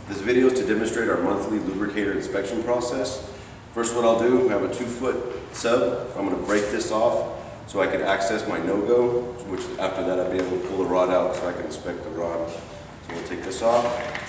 This video is to demonstrate our monthly lubricator inspection process. First, what I'll do, I have a 2-foot sub. I'm going to break this off so I can access my no-go, which after that I'll be able to pull the rod out so I can inspect the rod. So we'll take this off.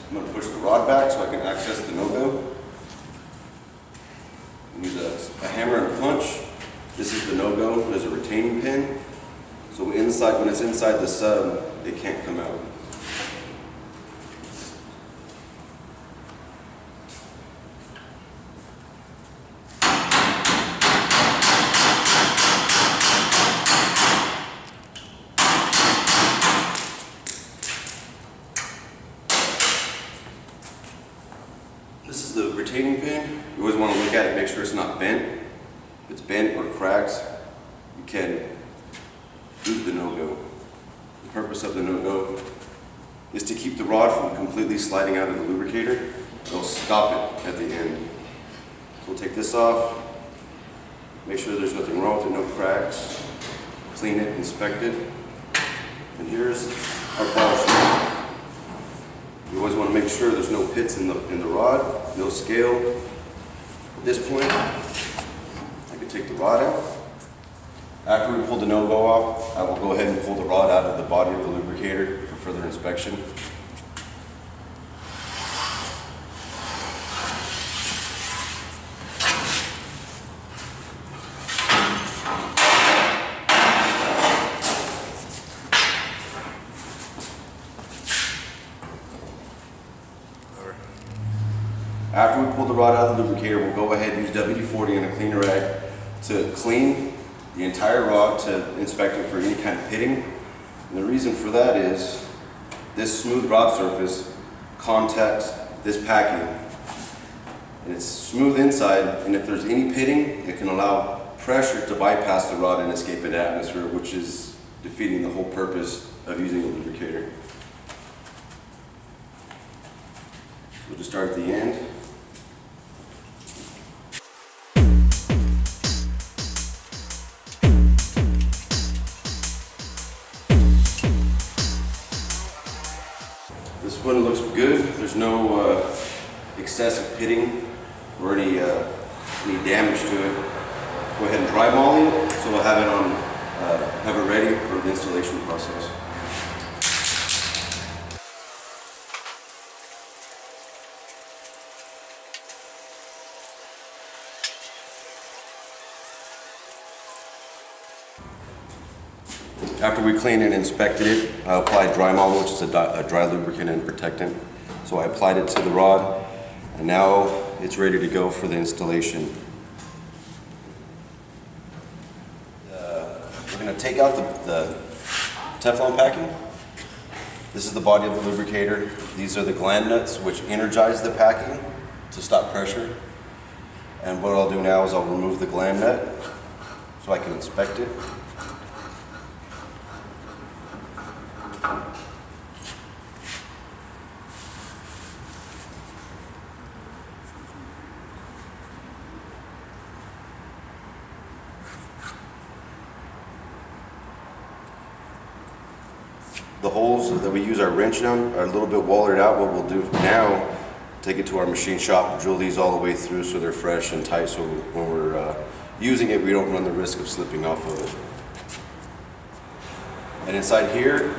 I'm going to push the rod back so I can access the no-go. Use a hammer and punch. This is the no-go. There's a retaining pin. So when it's inside the sub, it can't come out. This is the retaining pin. You always want to look at it, make sure it's not bent. If it's bent or cracks, you can lose the no-go. The purpose of the no-go is to keep the rod from completely sliding out of the lubricator. It'll stop it at the end. So we'll take this off, make sure there's nothing wrong with it, no cracks, clean it, inspect it. And here's our polish. You always want to make sure there's no pits in the rod, no scale. At this point, I can take the rod out. After we pull the no-go off, I will go ahead and pull the rod out of the body of the lubricator for further inspection. After we pull the rod out of the lubricator, we'll go ahead and use WD-40 and a cleaner rag to clean the entire rod to inspect it for any kind of pitting. And the reason for that is this smooth rod surface contacts this packing. And it's smooth inside, and if there's any pitting, it can allow pressure to bypass the rod and escape into atmosphere, which is defeating the whole purpose of using a lubricator. So we'll just start at the end. This one looks good. There's no excessive pitting or any damage to it. Go ahead and dry molly it, so we'll have it ready for the installation process. After we cleaned and inspected it, I applied dry molly, which is a dry lubricant and protectant. So I applied it to the rod, and now it's ready to go for the installation. We're going to take out the Teflon packing. This is the body of the lubricator. These are the gland nuts, which energize the packing to stop pressure. And what I'll do now is I'll remove the gland nut so I can inspect it. The holes that we use our wrench on are a little bit wallered out. What we'll do now, take it to our machine shop, drill these all the way through so they're fresh and tight, so when we're using it, we don't run the risk of slipping off of it. And inside here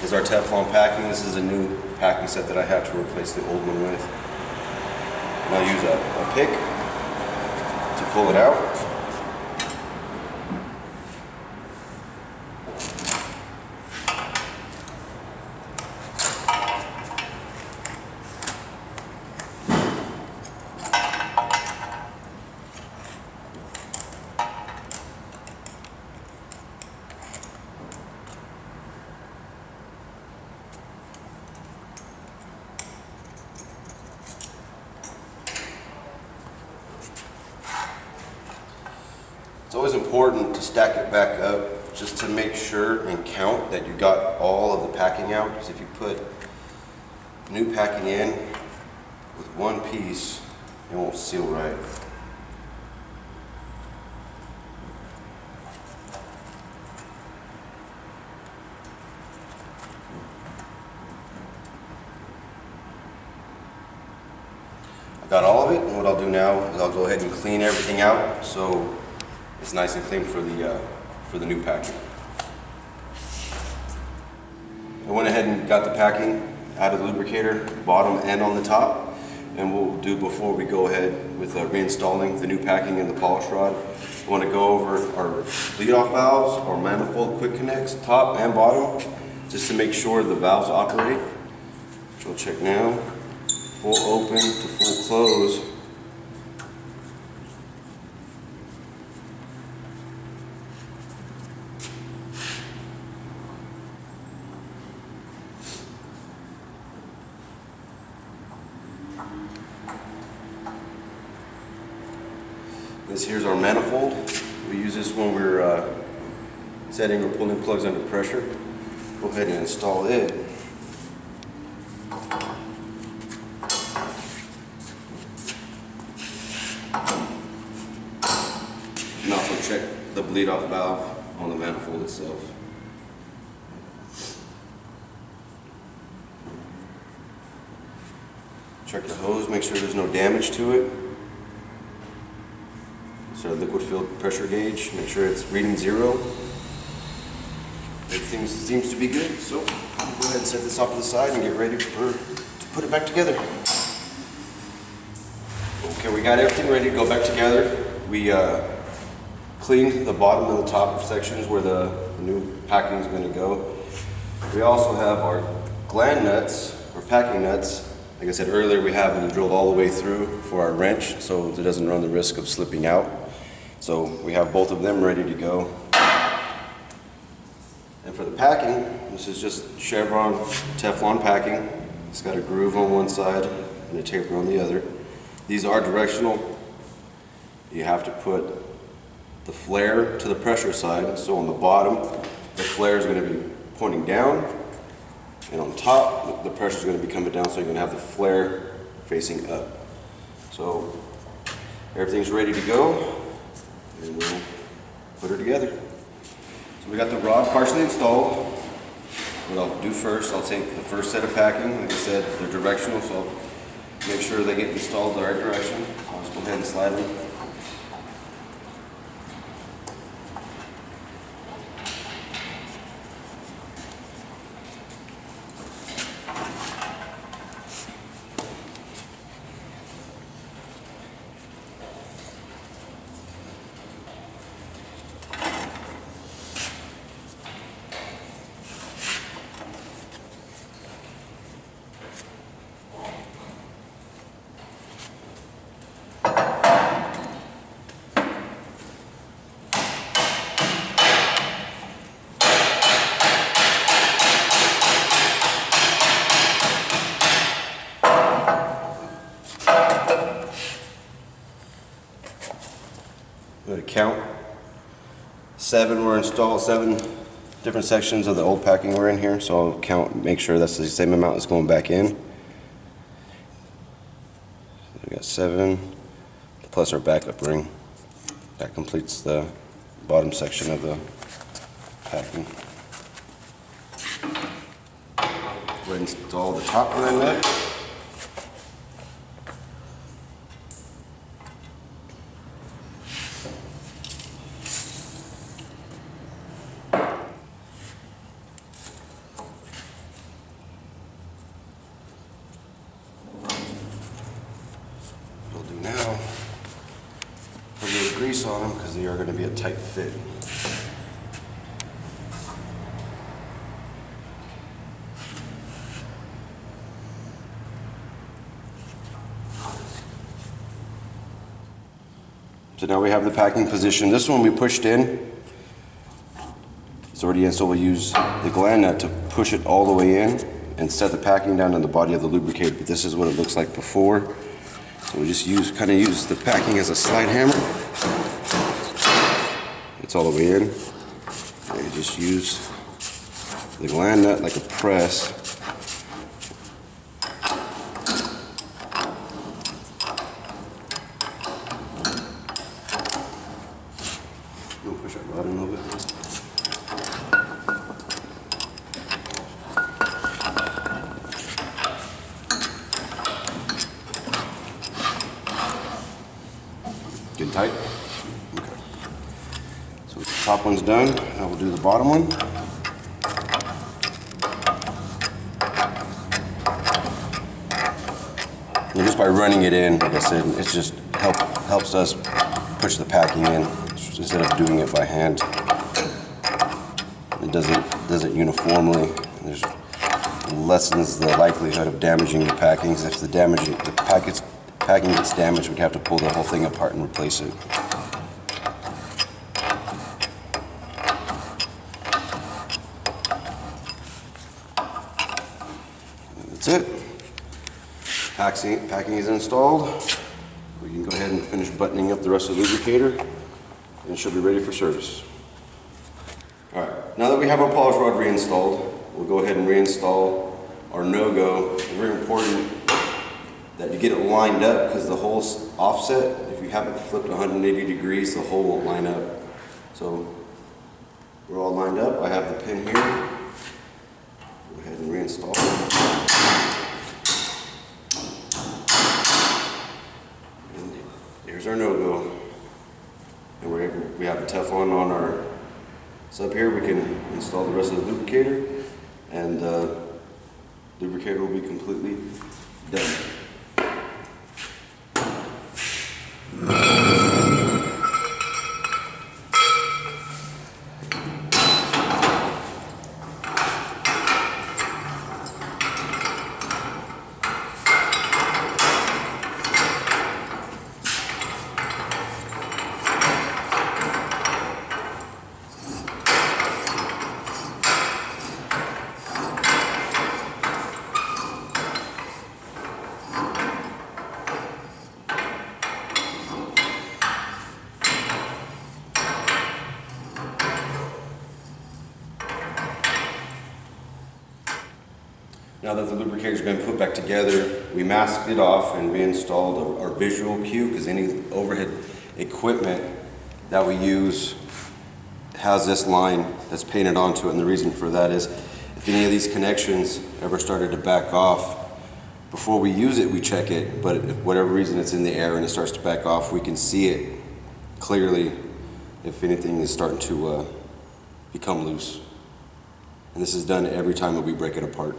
is our Teflon packing. This is a new packing set that I have to replace the old one with. And I'll use a pick to pull it out. It's always important to stack it back up just to make sure and count that you got all of the packing out, because if you put new packing in with one piece, it won't seal right. Got all of it, and what I'll do now is I'll go ahead and clean everything out so it's nice and clean for the new packing. I went ahead and got the packing out of the lubricator, bottom and on the top, and what we'll do before we go ahead with reinstalling the new packing in the polish rod, I want to go over our bleed-off valves, our manifold quick connects, top and bottom, just to make sure the valves operate, which we'll check now. Full open to full close. This here's our manifold. We use this when we're setting or pulling plugs under pressure. Go ahead and install it. And also check the bleed-off valve on the manifold itself. Check the hose, make sure there's no damage to it. It's our liquid-filled pressure gauge, make sure it's reading 0. Everything seems to be good, so we'll go ahead and set this off to the side and get ready to put it back together. Okay, we got everything ready to go back together. We cleaned the bottom and the top sections where the new packing is going to go. We also have our gland nuts, or packing nuts. Like I said earlier, we have them drilled all the way through for our wrench so it doesn't run the risk of slipping out. So we have both of them ready to go. And for the packing, this is just Chevron Teflon packing. It's got a groove on one side and a taper on the other. These are directional. You have to put the flare to the pressure side, so on the bottom the flare is going to be pointing down, and on top the pressure is going to be coming down, so you're going to have the flare facing up. So everything's ready to go, and we'll put her together. So we got the rod partially installed. What I'll do first, I'll take the first set of packing. Like I said, they're directional, so I'll make sure they get installed the right direction. So I'll just go ahead and slide them. Go to count. 7 were installed, 7 different sections of the old packing were in here, so I'll count, make sure that's the same amount that's going back in. We got 7 plus our backup ring. That completes the bottom section of the packing. Go ahead and install the top ring nut. Now, put a little grease on them because they are going to be a tight fit. So now we have the packing position. This one we pushed in. It's already in, so we'll use the gland nut to push it all the way in and set the packing down on the body of the lubricator. But this is what it looks like before. So we just kind of use the packing as a slide hammer. It's all the way in. You just use the gland nut like a press. Push that rod in a little bit. Good tight? Okay. So the top one's done. Now we'll do the bottom one. And just by running it in, like I said, it just helps us push the packing in instead of doing it by hand. It does it uniformly. There's lessens the likelihood of damaging the packings. If the packing gets damaged, we'd have to pull the whole thing apart and replace it. That's it. Packing is installed. We can go ahead and finish buttoning up the rest of the lubricator, and it should be ready for service. All right, now that we have our polish rod reinstalled, we'll go ahead and reinstall our no-go. It's very important that you get it lined up because the hole's offset. If you have it flipped 180 degrees, the hole won't line up. So we're all lined up. I have the pin here. Go ahead and reinstall it. And here's our no-go. And we have the Teflon on our sub here. We can install the rest of the lubricator, and the lubricator will be completely done. Now that the lubricator's been put back together, we masked it off and reinstalled our visual cue, because any overhead equipment that we use has this line that's painted onto it. And the reason for that is if any of these connections ever started to back off, before we use it, we check it, but if for whatever reason it's in the air and it starts to back off, we can see it clearly if anything is starting to become loose. And this is done every time that we break it apart.